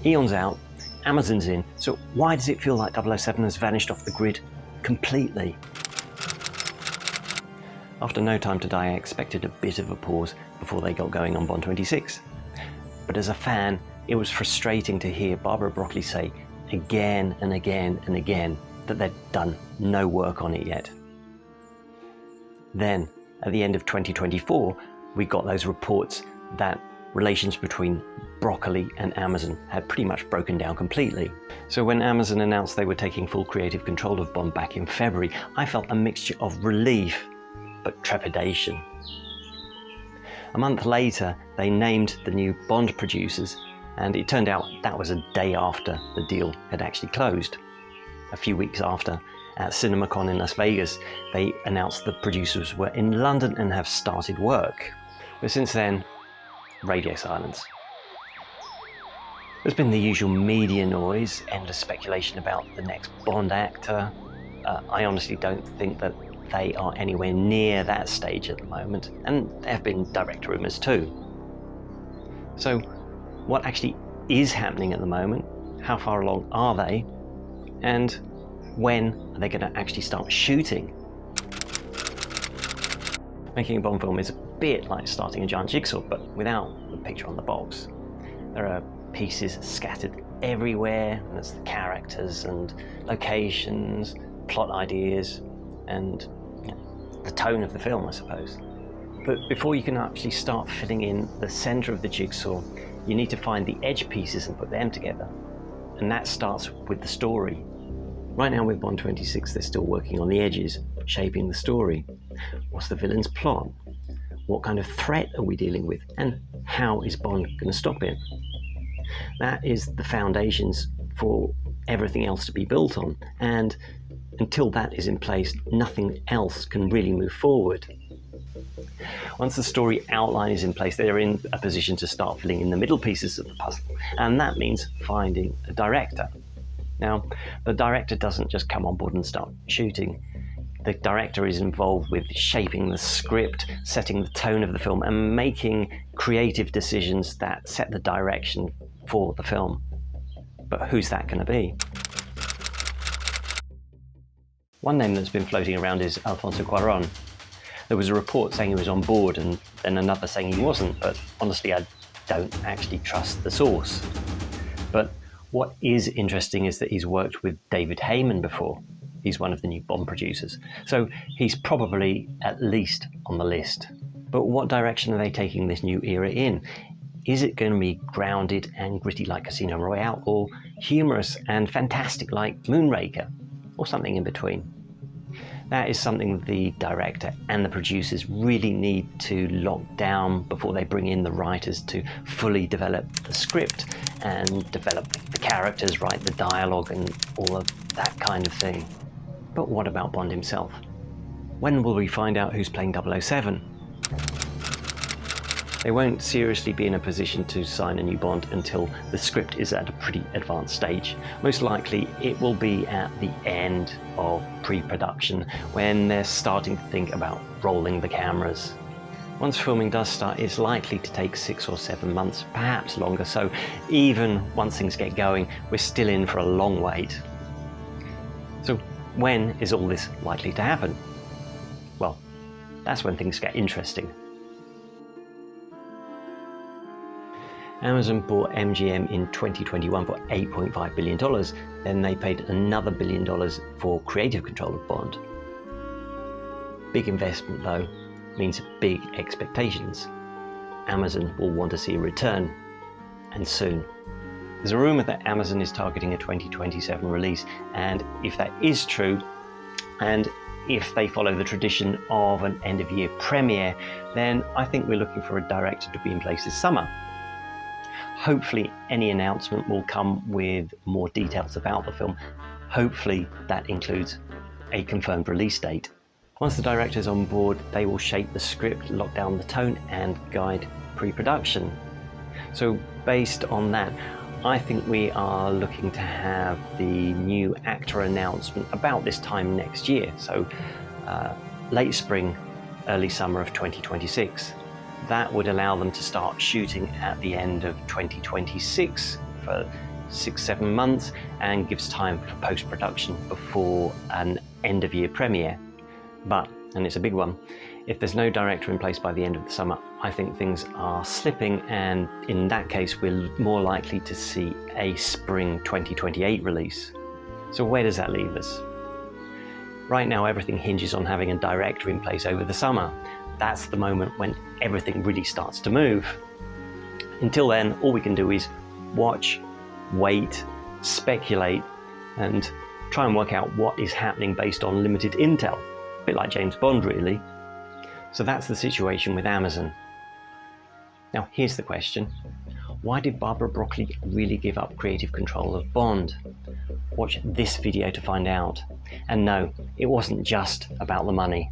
Eon's out, Amazon's in, so why does it feel like 007 has vanished off the grid completely? After No Time to Die, I expected a bit of a pause before they got going on Bond 26. But as a fan, it was frustrating to hear Barbara Broccoli say again and again and again that they'd done no work on it yet. Then, at the end of 2024, we got those reports that relations between Broccoli and Amazon had pretty much broken down completely. So when Amazon announced they were taking full creative control of Bond back in February, I felt a mixture of relief but trepidation. A month later, they named the new Bond producers, and it turned out that was a day after the deal had actually closed. A few weeks after, at CinemaCon in Las Vegas, they announced the producers were in London and have started work. But since then, radio silence. There's been the usual media noise, endless speculation about the next Bond actor. I honestly don't think that they are anywhere near that stage at the moment, and there have been direct rumours too. So, what actually is happening at the moment? How far along are they? And when are they going to actually start shooting? Making a Bond film is a bit like starting a giant jigsaw, but without the picture on the box. There are pieces scattered everywhere, and there's the characters and locations, plot ideas, and the tone of the film, I suppose. But before you can actually start filling in the centre of the jigsaw, you need to find the edge pieces and put them together. And that starts with the story. Right now with Bond 26, they're still working on the edges, shaping the story. What's the villain's plot? What kind of threat are we dealing with? And how is Bond going to stop it? That is the foundations for everything else to be built on. And until that is in place, nothing else can really move forward. Once the story outline is in place, they're in a position to start filling in the middle pieces of the puzzle. And that means finding a director. Now, the director doesn't just come on board and start shooting. The director is involved with shaping the script, setting the tone of the film, and making creative decisions that set the direction for the film. But who's that going to be? One name that's been floating around is Alfonso Cuarón. There was a report saying he was on board and then another saying he wasn't, but honestly I don't actually trust the source. But what is interesting is that he's worked with David Heyman before. He's one of the new Bond producers, so he's probably at least on the list. But what direction are they taking this new era in? Is it going to be grounded and gritty like Casino Royale, or humorous and fantastic like Moonraker, or something in between? That is something the director and the producers really need to lock down before they bring in the writers to fully develop the script and develop the characters, write the dialogue and all of that kind of thing. But what about Bond himself? When will we find out who's playing 007? They won't seriously be in a position to sign a new Bond until the script is at a pretty advanced stage. Most likely it will be at the end of pre-production when they're starting to think about rolling the cameras. Once filming does start, it's likely to take 6 or 7 months, perhaps longer, so even once things get going, we're still in for a long wait. So when is all this likely to happen? Well, that's when things get interesting. Amazon bought MGM in 2021 for $8.5 billion. Then they paid another $1 billion for creative control of Bond. Big investment though means big expectations. Amazon will want to see a return, and soon. There's a rumour that Amazon is targeting a 2027 release, and if that is true, and if they follow the tradition of an end-of-year premiere, then I think we're looking for a director to be in place this summer. Hopefully any announcement will come with more details about the film. Hopefully that includes a confirmed release date. Once the director's on board, they will shape the script, lock down the tone and guide pre-production. So based on that, I think we are looking to have the new actor announcement about this time next year. So late spring, early summer of 2026. That would allow them to start shooting at the end of 2026 for 6-7 months and gives time for post-production before an end-of-year premiere. But, and it's a big one, if there's no director in place by the end of the summer, I think things are slipping, and in that case we're more likely to see a spring 2028 release. So where does that leave us? Right now everything hinges on having a director in place over the summer. That's the moment when everything really starts to move. Until then, all we can do is watch, wait, speculate, and try and work out what is happening based on limited intel. A bit like James Bond, really. So that's the situation with Amazon. Now, here's the question. Why did Barbara Broccoli really give up creative control of Bond? Watch this video to find out. And no, it wasn't just about the money.